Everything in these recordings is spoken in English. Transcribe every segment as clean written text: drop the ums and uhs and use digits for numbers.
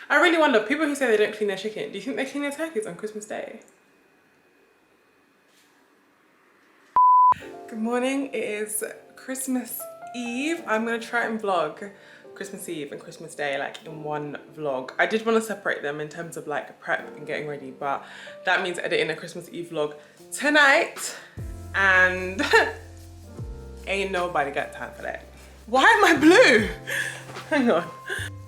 I really wonder, people who say they don't clean their chicken, do you think they clean their turkeys on Christmas Day? Good morning, it is Christmas Eve. I'm gonna try and vlog Christmas Eve and Christmas Day like in one vlog. I did want to separate them in terms of like prep and getting ready, but that means editing a Christmas Eve vlog tonight and ain't nobody got time for that. Why am I blue? Hang on.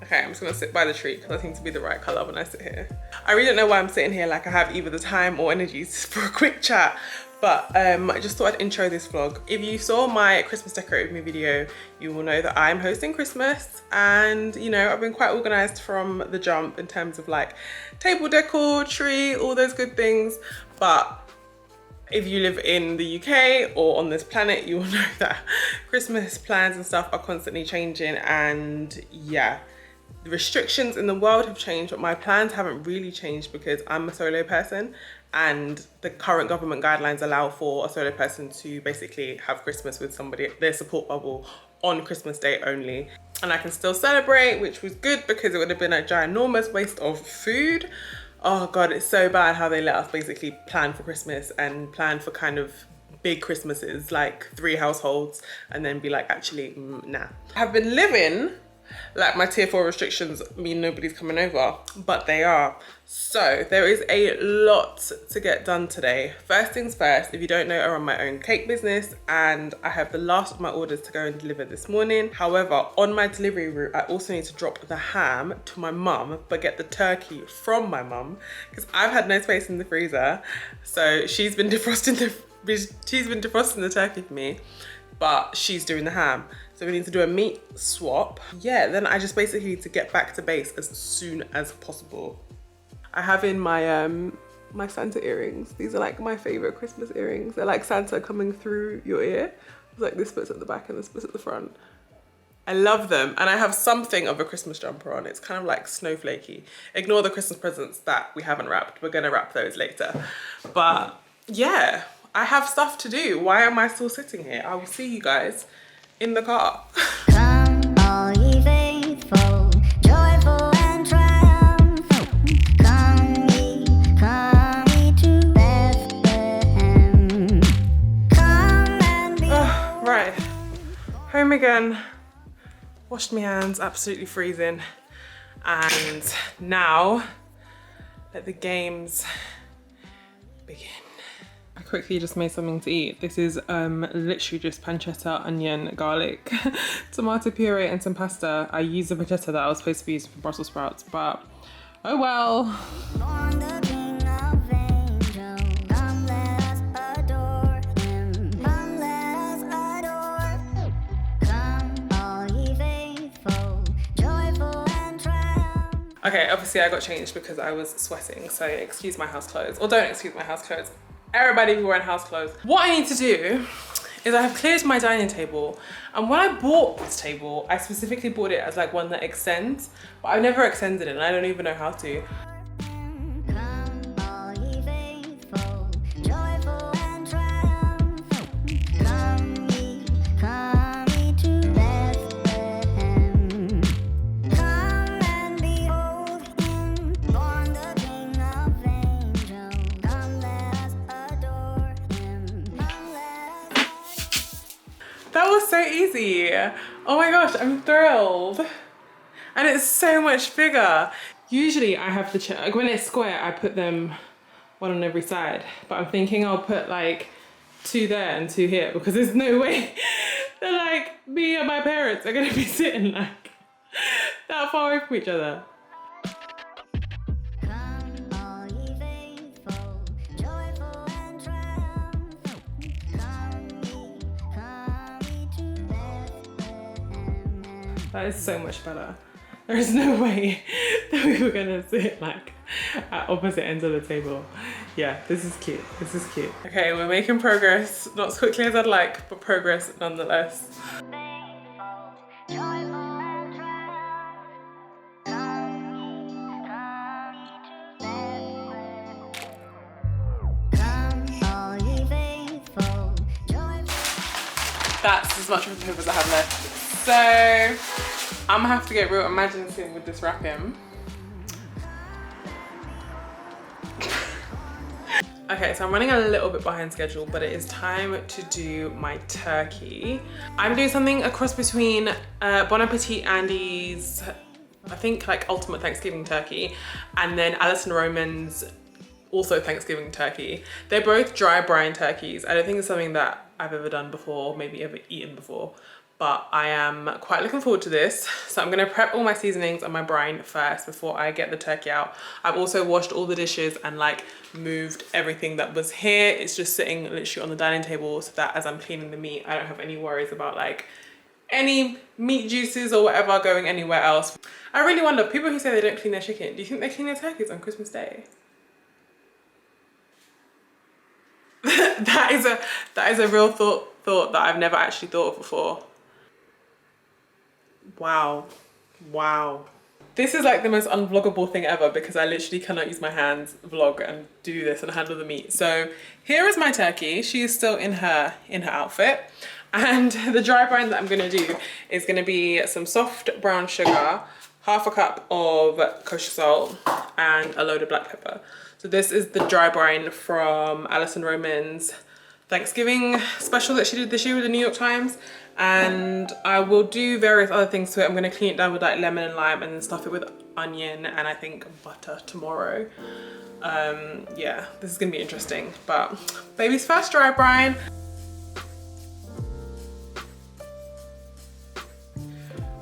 Okay, I'm just gonna sit by the tree because I think to be the right color when I sit here. I really don't know why I'm sitting here like I have either the time or energy for a quick chat, but I just thought I'd intro this vlog. If you saw my Christmas decorate with me video, you will know that I'm hosting Christmas and you know, I've been quite organized from the jump in terms of like table decor, tree, all those good things. But if you live in the UK or on this planet, you will know that Christmas plans and stuff are constantly changing, and yeah, the restrictions in the world have changed, but my plans haven't really changed because I'm a solo person and the current government guidelines allow for a solo person to basically have Christmas with somebody, their support bubble, on Christmas Day only. And I can still celebrate, which was good because it would have been a ginormous waste of food. Oh God, it's so bad how they let us basically plan for Christmas and plan for kind of big Christmases, like 3 households, and then be like, actually, nah. I've been living like my tier 4 restrictions mean nobody's coming over, but they are. So there is a lot to get done today. First things first, if you don't know, I run my own cake business and I have the last of my orders to go and deliver this morning. However, on my delivery route, I also need to drop the ham to my mum, but get the turkey from my mum because I've had no space in the freezer. So she's been defrosting the turkey for me, but she's doing the ham. So we need to do a meat swap. Yeah, then I just basically need to get back to base as soon as possible. I have in my my Santa earrings. These are like my favorite Christmas earrings. They're like Santa coming through your ear. It's like this bit's at the back and this bit's at the front. I love them. And I have something of a Christmas jumper on. It's kind of like snowflakey. Ignore the Christmas presents that we haven't wrapped. We're gonna wrap those later. But yeah, I have stuff to do. Why am I still sitting here? I will see you guys in the car. Come all ye faithful, joyful and triumphant. Come ye to Bethlehem. Come and behold. Right, home again. Washed my hands, absolutely freezing. And now, let the games begin. I quickly just made something to eat. This is literally just pancetta, onion, garlic, tomato puree and some pasta. I used the pancetta that I was supposed to be using for Brussels sprouts, but oh well. Born the King of angels, come let us adore him. Come let us adore. Come all ye faithful, joyful and triumphant. Okay, obviously I got changed because I was sweating, so excuse my house clothes, or don't excuse my house clothes. Everybody be wearing house clothes. What I need to do is I have cleared my dining table, and when I bought this table, I specifically bought it as like one that extends, but I've never extended it and I don't even know how to. Come all ye faithful, joyful and triumphant. Come ye to Bethlehem. Come and behold him, born the King of angels. Come let us adore him. Come let us. That was so easy. Oh my gosh, I'm thrilled. And it's so much bigger. Usually I have the like when it's square, I put them one on every side, but I'm thinking I'll put like 2 there and 2 here because there's no way that like me and my parents are gonna be sitting like that far away from each other. Come all ye faithful, joyful and triumphant. Come ye to Bethlehem. That is so much better. There is no way that we were gonna sit like at opposite ends of the table. Yeah, this is cute. This is cute. Okay, we're making progress. Not as quickly as I'd like, but progress nonetheless. Faithful, joyful and triumphant. Come all ye faithful, joyful. That's as much of a paper as I have left. So I'm gonna have to get real imaginative with this wrapping. Okay, so I'm running a little bit behind schedule, but it is time to do my turkey. I'm doing something a cross between Bon Appetit Andy's, I think like ultimate Thanksgiving turkey, and then Alison Roman's also Thanksgiving turkey. They're both dry brine turkeys. I don't think it's something that I've ever done before, maybe ever eaten before, but I am quite looking forward to this. So I'm gonna prep all my seasonings and my brine first before I get the turkey out. I've also washed all the dishes and like moved everything that was here. It's just sitting literally on the dining table so that as I'm cleaning the meat, I don't have any worries about like any meat juices or whatever going anywhere else. I really wonder, people who say they don't clean their chicken, do you think they clean their turkeys on Christmas Day? that is a real thought that I've never actually thought of before. Wow. This is like the most unvloggable thing ever because I literally cannot use my hands, vlog and do this and handle the meat. So here is my turkey. She is still in her outfit. And the dry brine that I'm gonna do is gonna be some soft brown sugar, half a cup of kosher salt, and a load of black pepper. So this is the dry brine from Alison Roman's Thanksgiving special that she did this year with the New York Times. And I will do various other things to it. I'm gonna clean it down with like lemon and lime and then stuff it with onion and I think butter tomorrow. Yeah, this is gonna be interesting. But baby's first dry brine.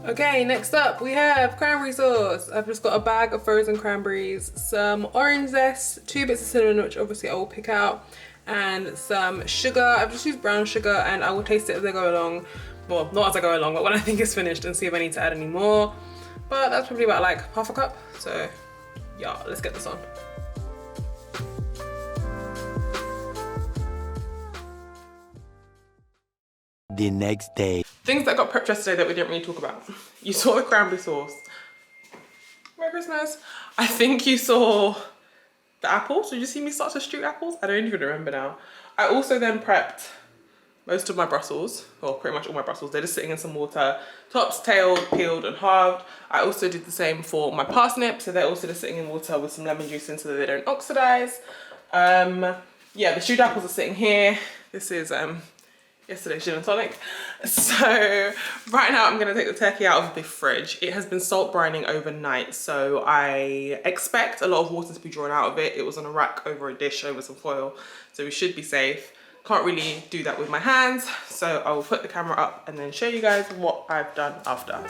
Okay, next up we have cranberry sauce. I've just got a bag of frozen cranberries, some orange zest, 2 bits of cinnamon, which obviously I will pick out, and some sugar. I've just used brown sugar and I will taste it as I go along. Well, not as I go along, but when I think it's finished and see if I need to add any more. But that's probably about like half a cup. So yeah, let's get this on. The next day. Things that got prepped yesterday that we didn't really talk about. You saw the cranberry sauce. Merry Christmas. I think you saw the apples. Did you see me start to strew apples? I don't even remember now. I also then prepped most of my Brussels, or pretty much all my Brussels. They're just sitting in some water, tops, tailed, peeled and halved. I also did the same for my parsnips, so they're also just sitting in water with some lemon juice in so that they don't oxidize. Yeah, the stewed apples are sitting here. This is yesterday's gin and tonic. So right now I'm gonna take the turkey out of the fridge. It has been salt brining overnight, so I expect a lot of water to be drawn out of it. It was on a rack over a dish over some foil, so we should be safe. Can't really do that with my hands, so I will put the camera up and then show you guys what I've done after.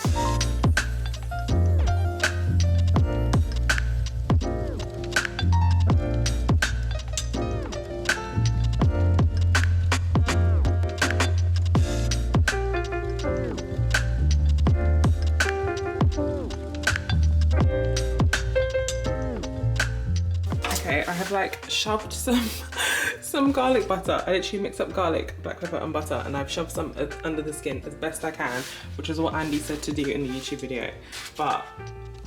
I have like shoved some garlic butter. I literally mixed up garlic, black pepper and butter, and I've shoved some under the skin as best I can, which is what Andy said to do in the YouTube video. But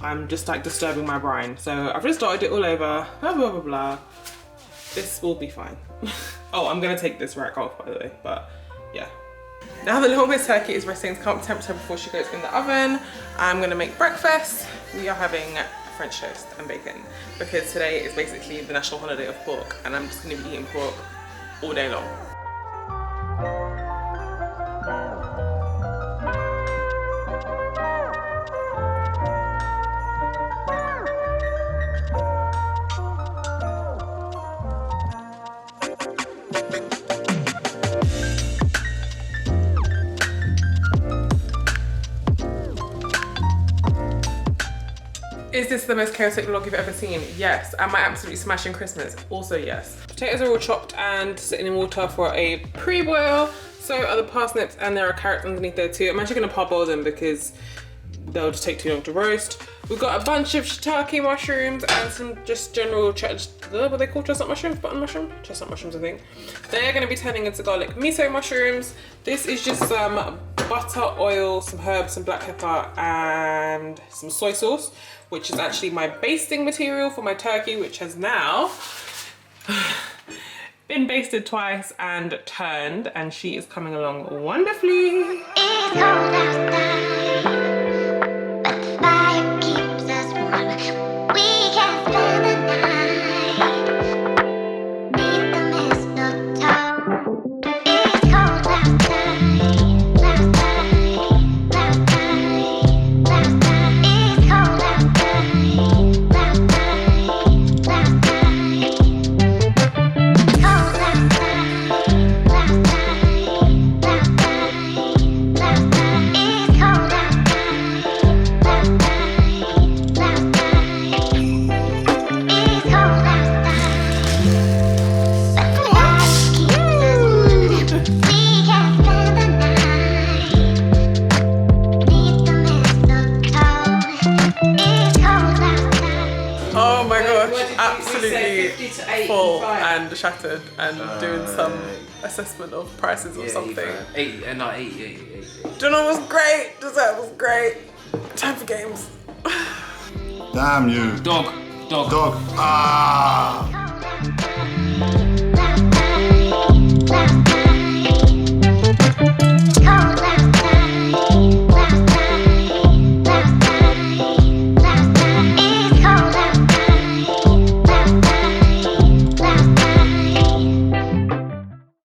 I'm just like disturbing my brine. So I've just dotted it all over, blah, blah, blah, blah. This will be fine. Oh, I'm gonna take this rack off by the way, but yeah. Now the little Miss Turkey is resting to come up temperature before she goes in the oven. I'm gonna make breakfast. We are having French toast and bacon because today is basically the national holiday of pork and I'm just going to be eating pork all day long. Is this the most chaotic vlog you've ever seen? Yes. Am I absolutely smashing Christmas? Also yes. Potatoes are all chopped and sitting in water for a pre-boil. So are the parsnips and there are carrots underneath there too. I'm actually gonna parboil them because they'll just take too long to roast. We've got a bunch of shiitake mushrooms and some just general, what are they called, chestnut mushrooms? Button mushroom? Chestnut mushrooms, I think. They're gonna be turning into garlic miso mushrooms. This is just some butter, oil, some herbs, some black pepper, and some soy sauce, which is actually my basting material for my turkey, which has now been basted twice and turned, and she is coming along wonderfully. It's cold outside, but the fire keeps us warm. We can spend the night. These did we say absolutely 50 to 85? full and shattered and doing some assessment of prices or something. 80. Dinner was great, dessert was great. Time for games. Damn you. Dog. Dog. Ah.